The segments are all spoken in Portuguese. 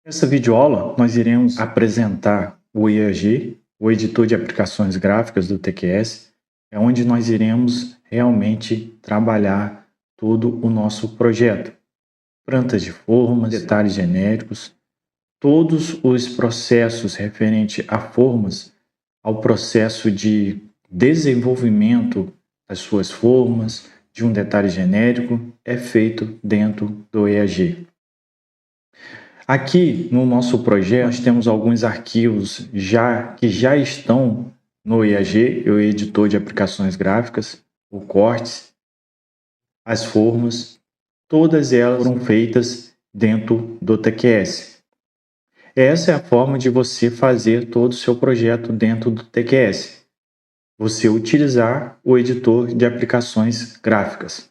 Nessa videoaula, nós iremos apresentar o EAG, o Editor de Aplicações Gráficas do TQS, é onde nós iremos realmente trabalhar todo o nosso projeto. Plantas de formas, detalhes genéricos, todos os processos referentes a formas, ao processo de desenvolvimento das suas formas, de um detalhe genérico, é feito dentro do EAG. Aqui no nosso projeto nós temos alguns arquivos que já estão no EAG, o Editor de Aplicações Gráficas, o Cortes, as formas, todas elas foram feitas dentro do TQS. Essa é a forma de você fazer todo o seu projeto dentro do TQS. Você utilizar o Editor de Aplicações Gráficas.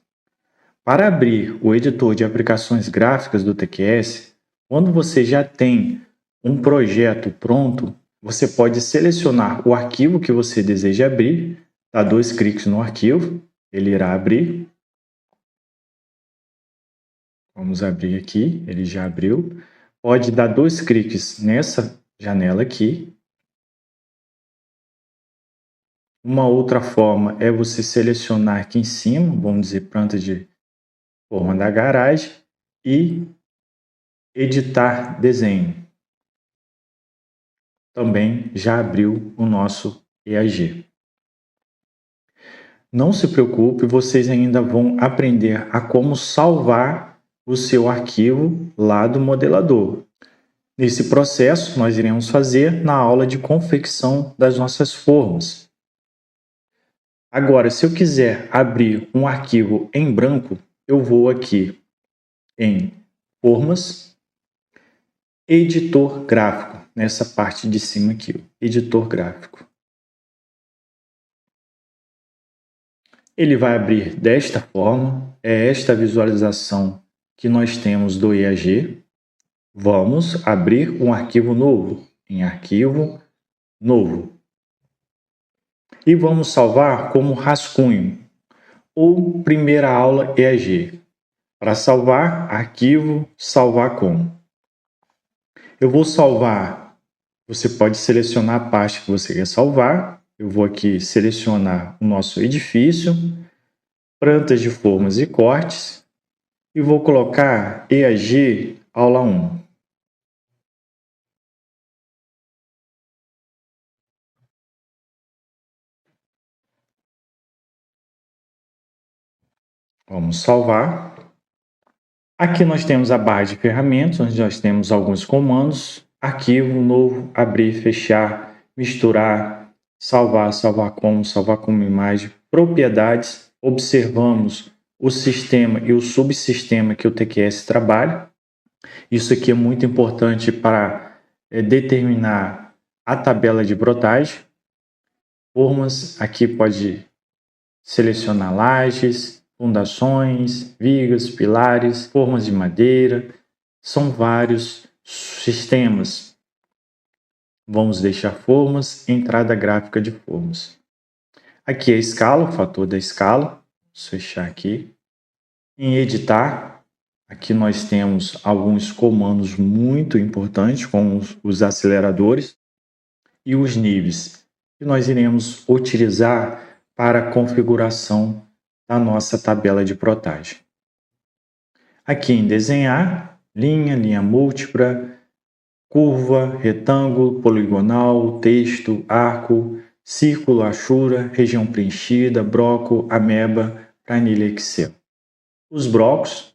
Para abrir o Editor de Aplicações Gráficas do TQS, quando você já tem um projeto pronto, você pode selecionar o arquivo que você deseja abrir, dá 2 cliques no arquivo, ele irá abrir. Vamos abrir aqui, ele já abriu. Pode dar 2 cliques nessa janela aqui. Uma outra forma é você selecionar aqui em cima, vamos dizer, planta de forma da garagem e editar desenho. Também já abriu o nosso EAG. Não se preocupe, vocês ainda vão aprender a como salvar o seu arquivo lá do modelador. Nesse processo, nós iremos fazer na aula de confecção das nossas formas. Agora, se eu quiser abrir um arquivo em branco, eu vou aqui em Formas, Editor Gráfico, nessa parte de cima aqui, Editor Gráfico. Ele vai abrir desta forma, é esta visualização que nós temos do EAG. Vamos abrir um arquivo novo, em Arquivo Novo. E vamos salvar como rascunho, ou Primeira Aula EAG. Para salvar, Arquivo, Salvar como. Eu vou salvar, você pode selecionar a parte que você quer salvar. Eu vou aqui selecionar o nosso edifício, plantas de formas e cortes, e vou colocar EAG Aula 1. Vamos salvar. Aqui nós temos a barra de ferramentas, onde nós temos alguns comandos: arquivo novo, abrir, fechar, misturar, salvar, salvar como imagem, propriedades. Observamos o sistema e o subsistema que o TQS trabalha. Isso aqui é muito importante para determinar a tabela de brotagem. Formas, aqui pode selecionar lajes, fundações, vigas, pilares, formas de madeira. São vários sistemas. Vamos deixar formas, entrada gráfica de formas. Aqui é a escala, o fator da escala. Vamos fechar aqui. Em editar, aqui nós temos alguns comandos muito importantes, como os aceleradores e os níveis, que nós iremos utilizar para a configuração da nossa tabela de plotagem. Aqui em desenhar, linha múltipla, curva, retângulo, poligonal, texto, arco, círculo, achura, região preenchida, bloco, ameba, planilha Excel. Os blocos,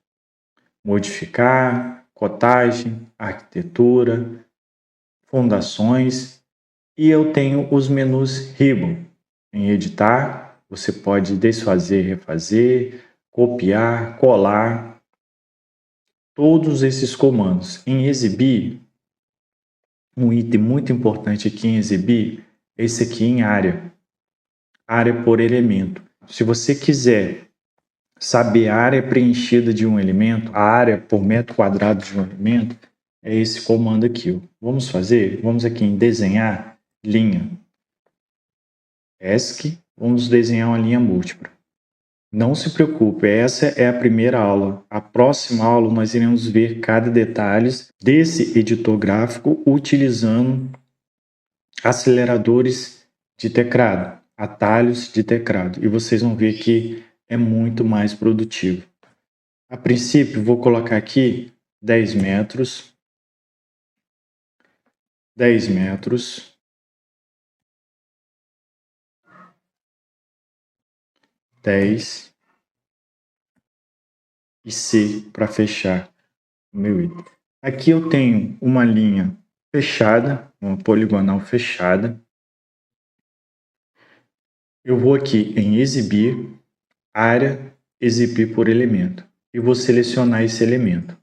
modificar, cotagem, arquitetura, fundações, e eu tenho os menus ribbon. Em editar, você pode desfazer, refazer, copiar, colar, todos esses comandos. Em exibir, um item muito importante aqui em exibir, esse aqui em área por elemento. Se você quiser saber a área preenchida de um elemento, a área por metro quadrado de um elemento, é esse comando aqui. Vamos fazer? Vamos aqui em desenhar, linha. ESC, vamos desenhar uma linha múltipla. Não se preocupe, essa é a primeira aula. A próxima aula nós iremos ver cada detalhe desse editor gráfico utilizando aceleradores de teclado, atalhos de teclado. E vocês vão ver que é muito mais produtivo. A princípio, vou colocar aqui 10 metros. 10 metros. 10 e C para fechar o meu item. Aqui eu tenho uma linha fechada, uma poligonal fechada. Eu vou aqui em exibir, área, exibir por elemento. E vou selecionar esse elemento.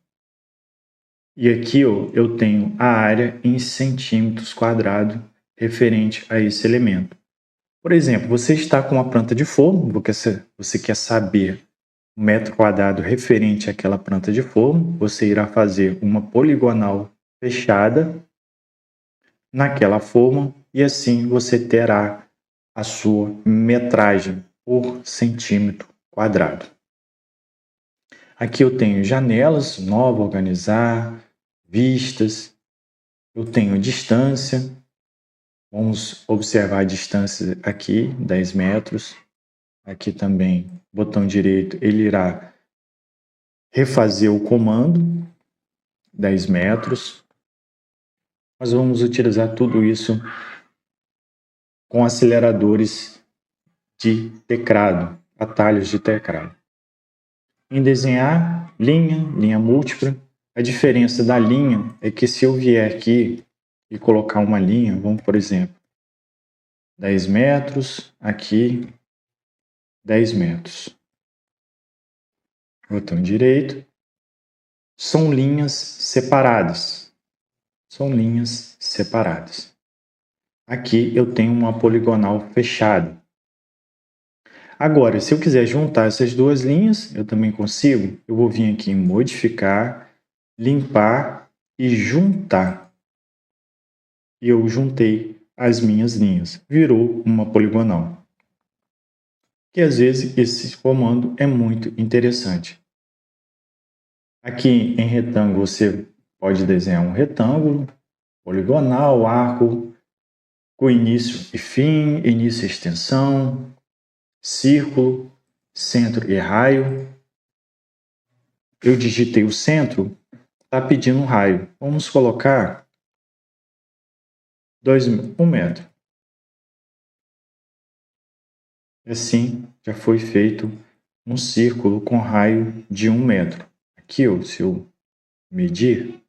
E aqui ó, eu tenho a área em centímetros quadrados referente a esse elemento. Por exemplo, você está com uma planta de forno, você quer saber o metro quadrado referente àquela planta de forno, você irá fazer uma poligonal fechada naquela forma e assim você terá a sua metragem por centímetro quadrado. Aqui eu tenho janelas, nova, organizar, vistas, eu tenho distância, vamos observar a distância aqui, 10 metros. Aqui também, botão direito, ele irá refazer o comando, 10 metros. Nós vamos utilizar tudo isso com aceleradores de teclado, atalhos de teclado. Em desenhar, linha múltipla. A diferença da linha é que se eu vier aqui e colocar uma linha, vamos por exemplo, 10 metros, aqui 10 metros. Botão direito. São linhas separadas. São linhas separadas. Aqui eu tenho uma poligonal fechada. Agora, se eu quiser juntar essas duas linhas, eu também consigo. Eu vou vir aqui em modificar, limpar e juntar. E eu juntei as minhas linhas. Virou uma poligonal. Que às vezes esse comando é muito interessante. Aqui em retângulo você pode desenhar um retângulo, poligonal, arco, com início e fim, início e extensão, círculo, centro e raio. Eu digitei o centro, está pedindo um raio. Vamos colocar 1 metro. Assim já foi feito um círculo com raio de 1 metro. Aqui, se eu medir,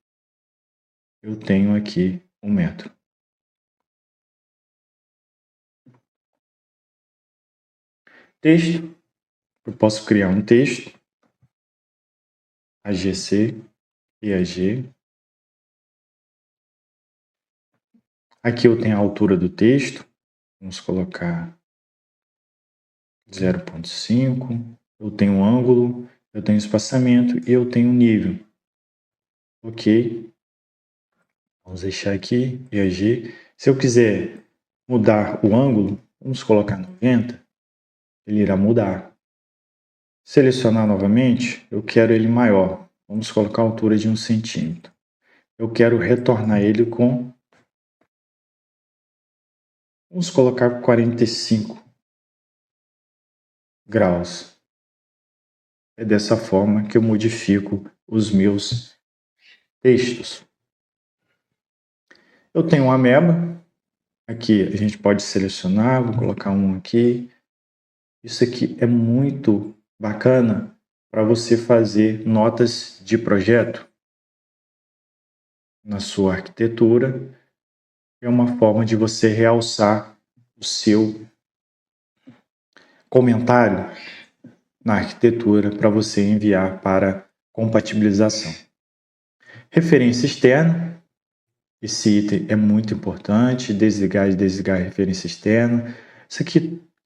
eu tenho aqui 1 metro. Texto. Eu posso criar um texto. AGC e AG. Aqui eu tenho a altura do texto. Vamos colocar 0,5. Eu tenho um ângulo, eu tenho espaçamento e eu tenho nível. Ok. Vamos deixar aqui AG. Se eu quiser mudar o ângulo, vamos colocar 90. Ele irá mudar. Selecionar novamente, eu quero ele maior. Vamos colocar a altura de 1 centímetro. Eu quero retornar ele com... Vamos colocar 45 graus. É dessa forma que eu modifico os meus textos. Eu tenho uma ameba. Aqui a gente pode selecionar, vou colocar um aqui. Isso aqui é muito bacana para você fazer notas de projeto na sua arquitetura. É uma forma de você realçar o seu comentário na arquitetura para você enviar para compatibilização. Referência externa. Esse item é muito importante. Desligar e desligar a referência externa.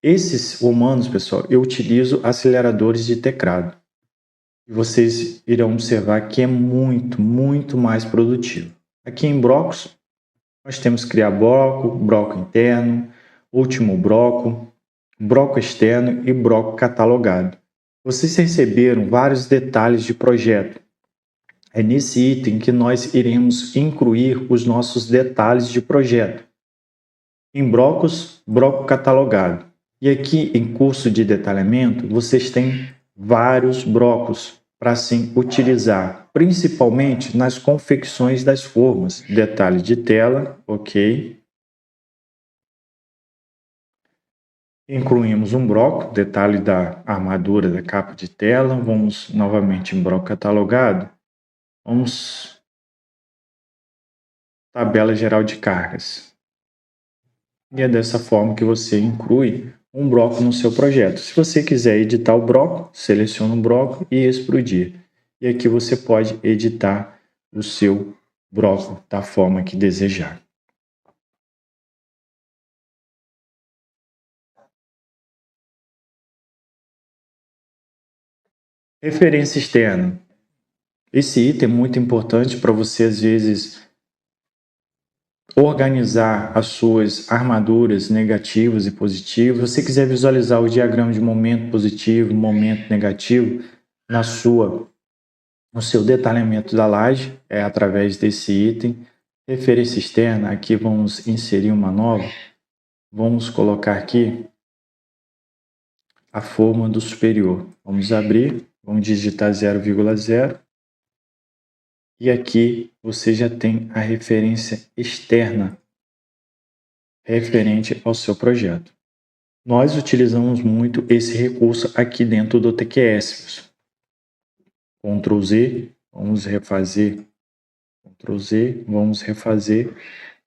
Esses comandos, pessoal, eu utilizo aceleradores de teclado. E vocês irão observar que é muito, muito mais produtivo. Aqui em blocos, nós temos que criar bloco interno, último bloco externo e bloco catalogado. Vocês receberam vários detalhes de projeto. É nesse item que nós iremos incluir os nossos detalhes de projeto. Em blocos, bloco catalogado. E aqui em curso de detalhamento, vocês têm vários blocos para assim utilizar, principalmente nas confecções das formas. Detalhe de tela, ok. Incluímos um bloco, detalhe da armadura da capa de tela. Vamos novamente em bloco catalogado. Vamos tabela geral de cargas. E é dessa forma que você inclui um bloco no seu projeto. Se você quiser editar o bloco, seleciona o bloco e explodir. E aqui você pode editar o seu bloco da forma que desejar. Referência externa. Esse item é muito importante para você, às vezes, organizar as suas armaduras negativas e positivas. Se você quiser visualizar o diagrama de momento positivo, momento negativo no seu detalhamento da laje, é através desse item. Referência externa, aqui vamos inserir uma nova. Vamos colocar aqui a forma do superior. Vamos abrir, vamos digitar 0,0. E aqui você já tem a referência externa referente ao seu projeto. Nós utilizamos muito esse recurso aqui dentro do TQS. Ctrl Z, vamos refazer. Ctrl Z, vamos refazer.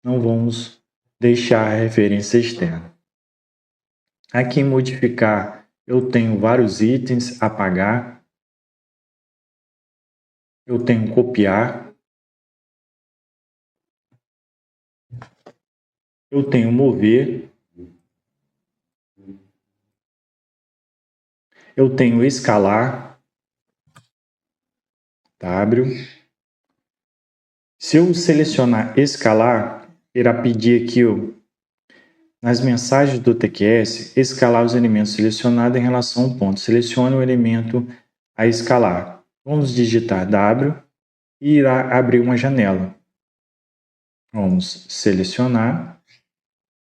Não vamos deixar a referência externa. Aqui em modificar, eu tenho vários itens, apagar. Eu tenho copiar. Eu tenho mover. Eu tenho escalar. W. Se eu selecionar escalar, irá pedir aqui nas mensagens do TQS, escalar os elementos selecionados em relação ao ponto. Selecione o elemento a escalar. Vamos digitar W e irá abrir uma janela. Vamos selecionar.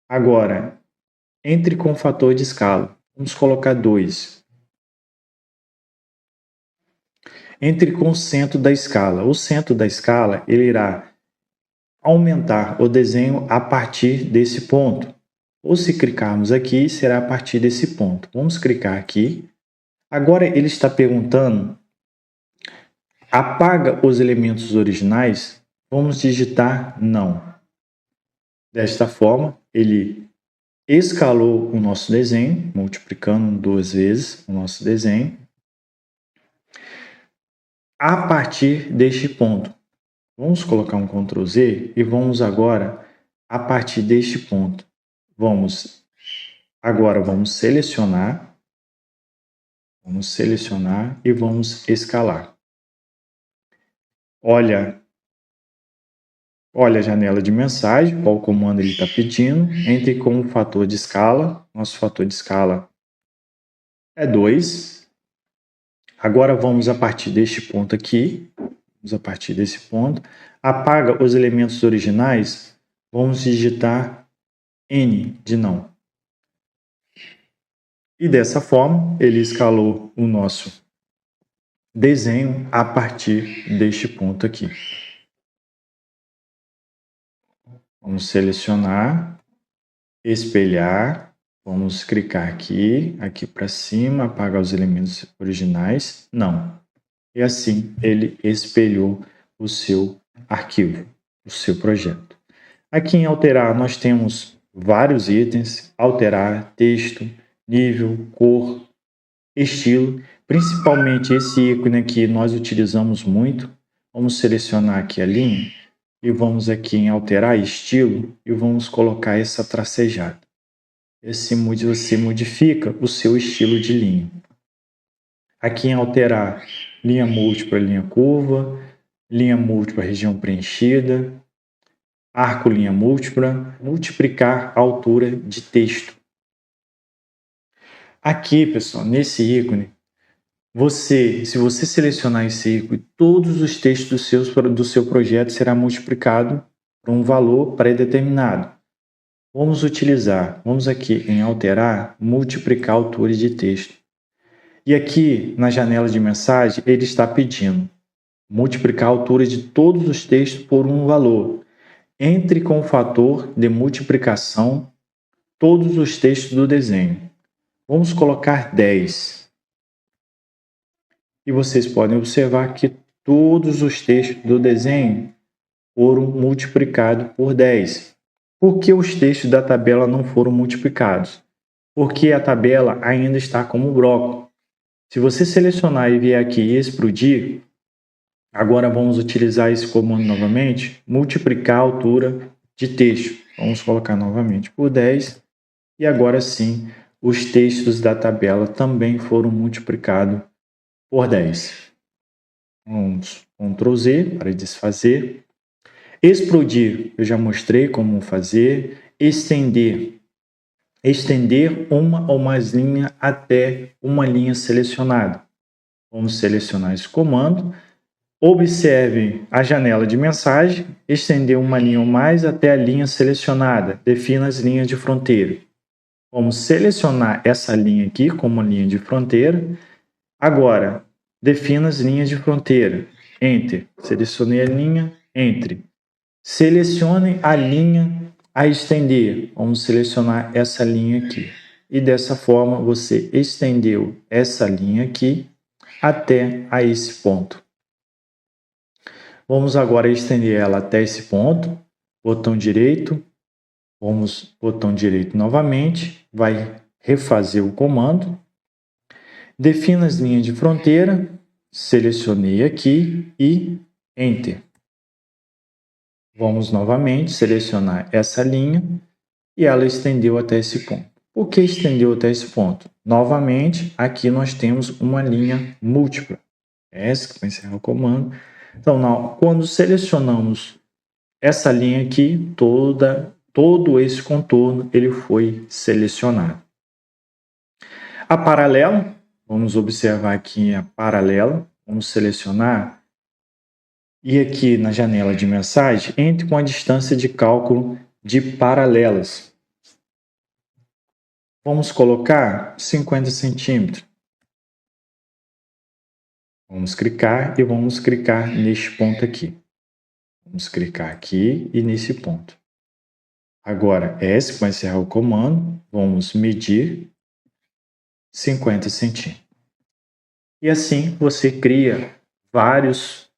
Agora, entre com o fator de escala. Vamos colocar 2. Entre com o centro da escala. O centro da escala ele irá aumentar o desenho a partir desse ponto. Ou se clicarmos aqui, será a partir desse ponto. Vamos clicar aqui. Agora ele está perguntando, apaga os elementos originais? Vamos digitar não. Desta forma, ele escalou o nosso desenho, multiplicando 2 vezes o nosso desenho, a partir deste ponto. Vamos colocar um Ctrl Z e vamos agora, a partir deste ponto, vamos selecionar e vamos escalar. Olha a janela de mensagem, qual comando ele está pedindo, entre com o fator de escala, nosso fator de escala é 2. Agora vamos a partir deste ponto aqui, apaga os elementos originais, vamos digitar N de não. E dessa forma, ele escalou o nosso desenho a partir deste ponto aqui. Vamos selecionar, espelhar, vamos clicar aqui para cima, apagar os elementos originais, não. E assim ele espelhou o seu arquivo, o seu projeto. Aqui em alterar nós temos vários itens, alterar, texto, nível, cor, estilo, principalmente esse ícone aqui nós utilizamos muito. Vamos selecionar aqui a linha e vamos aqui em alterar estilo e vamos colocar essa tracejada. Você modifica o seu estilo de linha. Aqui em alterar linha múltipla, linha curva, linha múltipla, região preenchida, arco, linha múltipla, multiplicar a altura de texto. Aqui, pessoal, nesse ícone, se você selecionar esse ícone, todos os textos do seu projeto será multiplicado por um valor pré-determinado. Vamos aqui em alterar, multiplicar autores de texto. E aqui na janela de mensagem, ele está pedindo multiplicar a altura de todos os textos por um valor. Entre com o fator de multiplicação todos os textos do desenho. Vamos colocar 10. E vocês podem observar que todos os textos do desenho foram multiplicados por 10. Por que os textos da tabela não foram multiplicados? Porque a tabela ainda está como bloco. Se você selecionar e vier aqui e explodir, agora vamos utilizar esse comando novamente, multiplicar a altura de texto. Vamos colocar novamente por 10 e agora sim os textos da tabela também foram multiplicados por 10. Vamos Ctrl Z para desfazer. Explodir, eu já mostrei como fazer. Estender uma ou mais linhas até uma linha selecionada. Vamos selecionar esse comando. Observe a janela de mensagem, estender uma linha ou mais até a linha selecionada. Defina as linhas de fronteira. Vamos selecionar essa linha aqui como linha de fronteira. Agora, defina as linhas de fronteira. Enter. Selecionei a linha, entre. Selecione a linha a estender. Vamos selecionar essa linha aqui. E dessa forma, você estendeu essa linha aqui até a esse ponto. Vamos agora estender ela até esse ponto. Botão direito. Vamos botão direito novamente. Vai refazer o comando. Defina as linhas de fronteira. Selecionei aqui e Enter. Vamos novamente selecionar essa linha e ela estendeu até esse ponto. Por que estendeu até esse ponto? Novamente, aqui nós temos uma linha múltipla. Essa que vai encerrar o comando. Então, quando selecionamos essa linha aqui, todo esse contorno ele foi selecionado. A paralela, vamos observar aqui a paralela, vamos selecionar. E aqui na janela de mensagem, entre com a distância de cálculo de paralelas. Vamos colocar 50 centímetros. Vamos clicar e vamos clicar neste ponto aqui. Vamos clicar aqui e nesse ponto. Agora, esse vai encerrar o comando. Vamos medir 50 centímetros. E assim você cria vários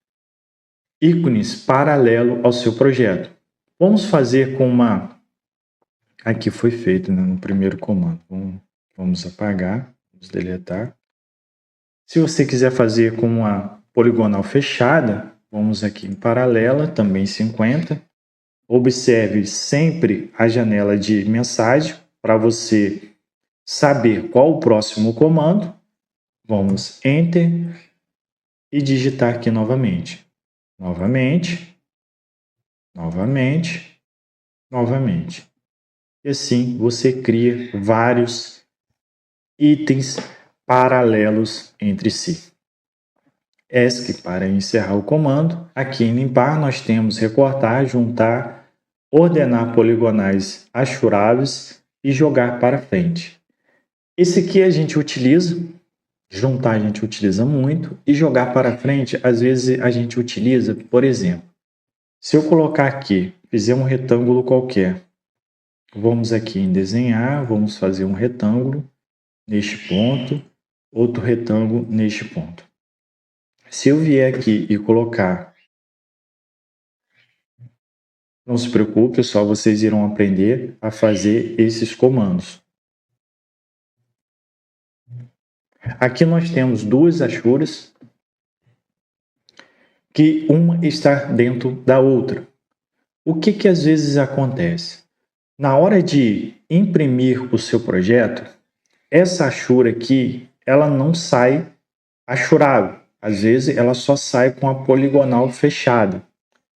ícones paralelo ao seu projeto. Vamos fazer com uma... Aqui foi feito, né, no primeiro comando. Vamos apagar, vamos deletar. Se você quiser fazer com uma poligonal fechada, vamos aqui em paralela, também 50. Observe sempre a janela de mensagem para você saber qual o próximo comando. Vamos Enter e digitar aqui novamente. Novamente. E assim você cria vários itens paralelos entre si. ESC para encerrar o comando. Aqui em limpar nós temos recortar, juntar, ordenar poligonais achuráveis e jogar para frente. Esse aqui a gente utiliza, juntar a gente utiliza muito e jogar para frente às vezes a gente utiliza, por exemplo, se eu colocar aqui, fizer um retângulo qualquer, vamos aqui em desenhar, vamos fazer um retângulo neste ponto, outro retângulo neste ponto. Se eu vier aqui e colocar, não se preocupe, só vocês irão aprender a fazer esses comandos. Aqui nós temos duas achuras, que uma está dentro da outra. O que às vezes acontece? Na hora de imprimir o seu projeto, essa achura aqui, ela não sai achurável. Às vezes ela só sai com a poligonal fechada.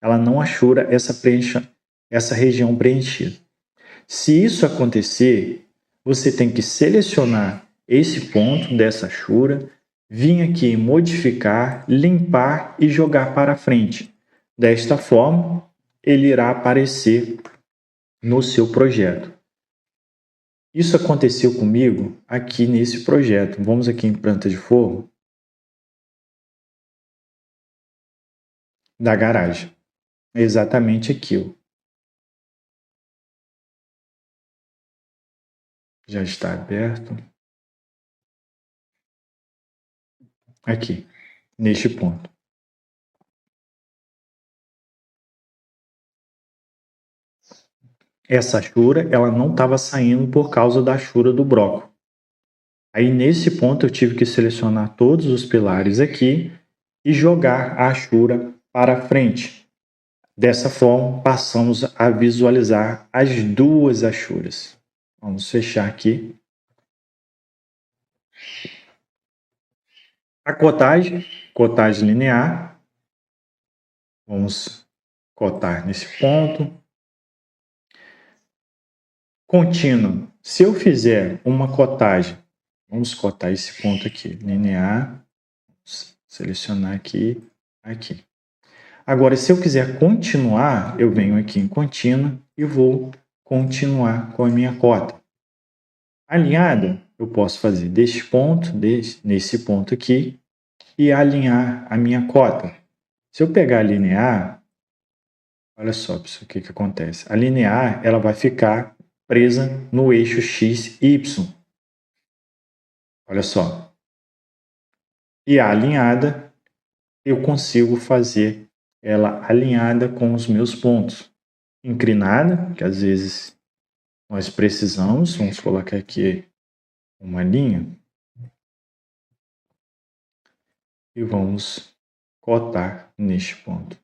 Ela não achura essa região preenchida. Se isso acontecer, você tem que selecionar esse ponto dessa achura, vim aqui em modificar, limpar e jogar para frente. Desta forma, ele irá aparecer no seu projeto. Isso aconteceu comigo aqui nesse projeto. Vamos aqui em planta de forro da garagem. É exatamente aquilo. Já está aberto. Aqui, neste ponto. Essa chura, ela não estava saindo por causa da chura do broco. Aí nesse ponto eu tive que selecionar todos os pilares aqui e jogar a chura para frente. Dessa forma, passamos a visualizar as duas achuras. Vamos fechar aqui. A cotagem linear. Vamos cotar nesse ponto. Contínua. Se eu fizer uma cotagem, vamos cotar esse ponto aqui, linear, selecionar aqui, aqui. Agora, se eu quiser continuar, eu venho aqui em contínua e vou continuar com a minha cota. Alinhada, eu posso fazer deste ponto, nesse ponto aqui, e alinhar a minha cota. Se eu pegar linear, olha só pessoal, o que acontece. A linear, ela vai ficar presa no eixo X, Y. Olha só. E a alinhada, eu consigo fazer ela alinhada com os meus pontos. Inclinada, que às vezes nós precisamos, vamos colocar aqui uma linha. E vamos cotar neste ponto.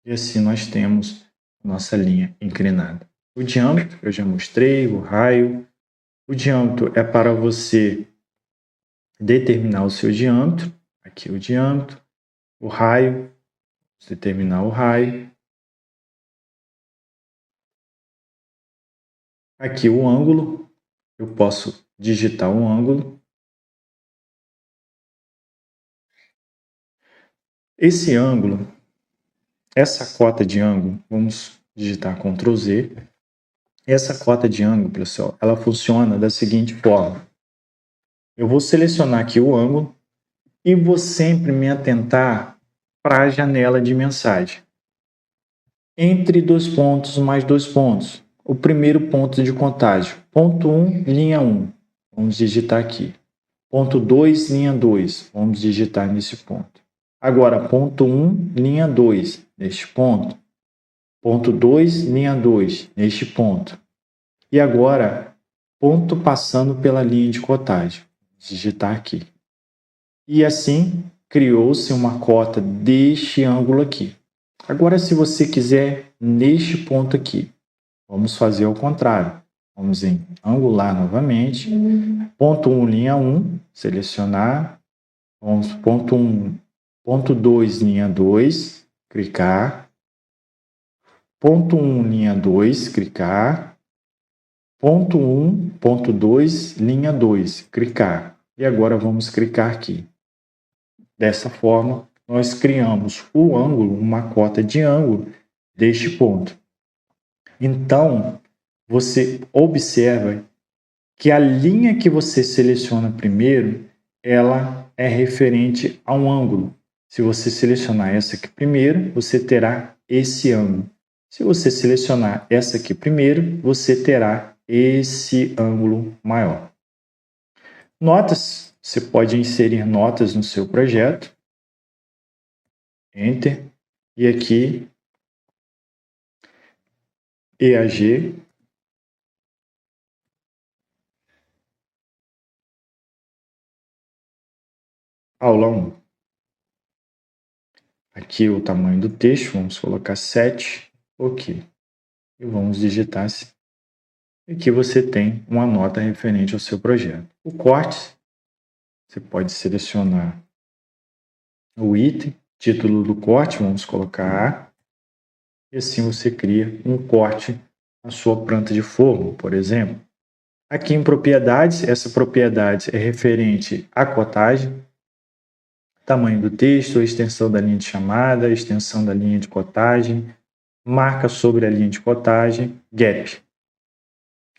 E assim nós temos nossa linha inclinada. O diâmetro, eu já mostrei, o raio. O diâmetro é para você determinar o seu diâmetro. Aqui o diâmetro. O raio, determinar o raio. Aqui o ângulo, eu posso digitar o ângulo. Esse ângulo, essa cota de ângulo, vamos digitar Ctrl Z. Essa cota de ângulo, pessoal, ela funciona da seguinte forma. Eu vou selecionar aqui o ângulo e vou sempre me atentar para a janela de mensagem. Entre dois pontos mais dois pontos. O primeiro ponto de contagem. Ponto 1, linha 1. Vamos digitar aqui. Ponto 2, linha 2. Vamos digitar nesse ponto. Agora, ponto 1, linha 2. Neste ponto. Ponto 2, linha 2. Neste ponto. E agora, ponto passando pela linha de cotagem. Vamos digitar aqui. E assim, criou-se uma cota deste ângulo aqui. Agora, se você quiser, neste ponto aqui, vamos fazer ao contrário. Vamos em angular novamente. Ponto 1, linha 1, selecionar. Vamos ponto 1, ponto 2, linha 2, clicar. Ponto 1, linha 2, clicar. Ponto 1, ponto 2, linha 2, clicar. E agora vamos clicar aqui. Dessa forma, nós criamos o ângulo, uma cota de ângulo deste ponto. Então, você observa que a linha que você seleciona primeiro, ela é referente a um ângulo. Se você selecionar essa aqui primeiro, você terá esse ângulo. Se você selecionar essa aqui primeiro, você terá esse ângulo maior. Notas, você pode inserir notas no seu projeto. Enter. E aqui, EAG. Aula 1. Aqui o tamanho do texto, vamos colocar 7. Ok. E vamos digitar assim. Aqui você tem uma nota referente ao seu projeto. O corte, você pode selecionar o item, título do corte, vamos colocar A. e assim você cria um corte na sua planta de forno, por exemplo. Aqui em propriedades, essa propriedade é referente à cotagem, tamanho do texto, extensão da linha de chamada, extensão da linha de cotagem, marca sobre a linha de cotagem, gap.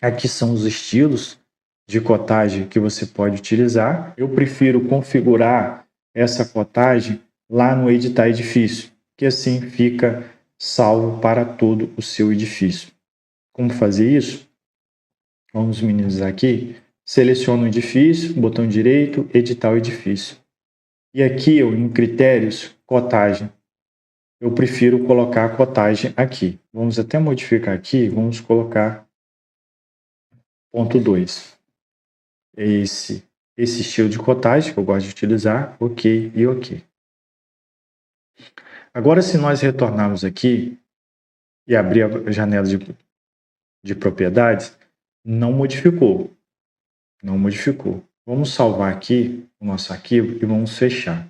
Aqui são os estilos de cotagem que você pode utilizar. Eu prefiro configurar essa cotagem lá no editar edifício, que assim fica salvo para todo o seu edifício. Como fazer isso? Vamos minimizar aqui. Seleciono o edifício, botão direito, editar o edifício. E aqui eu, em critérios, cotagem. Eu prefiro colocar a cotagem aqui. Vamos até modificar aqui, vamos colocar ponto 2. Esse estilo de cotagem que eu gosto de utilizar, ok e ok. Agora, se nós retornarmos aqui e abrir a janela de propriedades, não modificou. Não modificou. Vamos salvar aqui o nosso arquivo e vamos fechar.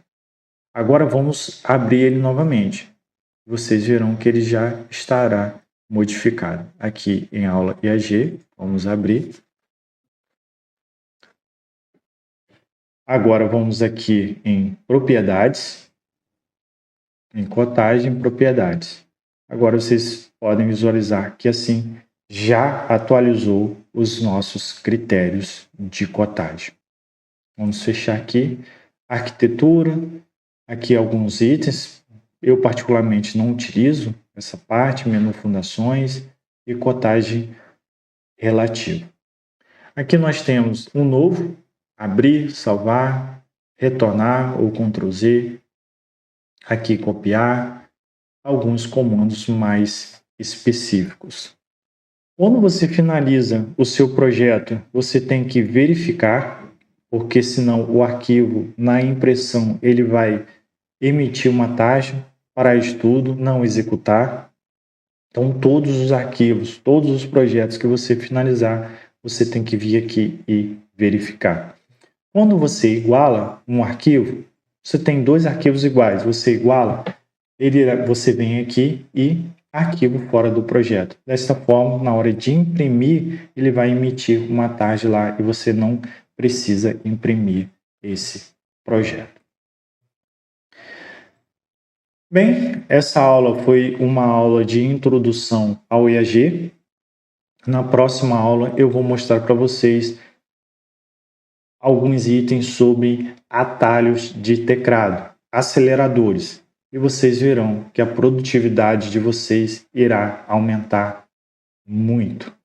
Agora vamos abrir ele novamente. Vocês verão que ele já estará modificado. Aqui em aula IAG, vamos abrir. Agora vamos aqui em propriedades, em cotagem, propriedades. Agora vocês podem visualizar que assim já atualizou os nossos critérios de cotagem. Vamos fechar aqui. Arquitetura, aqui alguns itens. Eu particularmente não utilizo essa parte, menu fundações e cotagem relativa. Aqui nós temos um novo, abrir, salvar, retornar ou Ctrl Z. Aqui copiar, alguns comandos mais específicos. Quando você finaliza o seu projeto, você tem que verificar, porque senão o arquivo na impressão ele vai emitir uma taxa para estudo, não executar. Então todos os arquivos, todos os projetos que você finalizar, você tem que vir aqui e verificar. Quando você iguala um arquivo, você tem dois arquivos iguais, você iguala, você vem aqui e arquivo fora do projeto. Desta forma, na hora de imprimir, ele vai emitir uma tarde lá e você não precisa imprimir esse projeto. Bem, essa aula foi uma aula de introdução ao IAG. Na próxima aula eu vou mostrar para vocês alguns itens sobre atalhos de teclado, aceleradores. E vocês verão que a produtividade de vocês irá aumentar muito.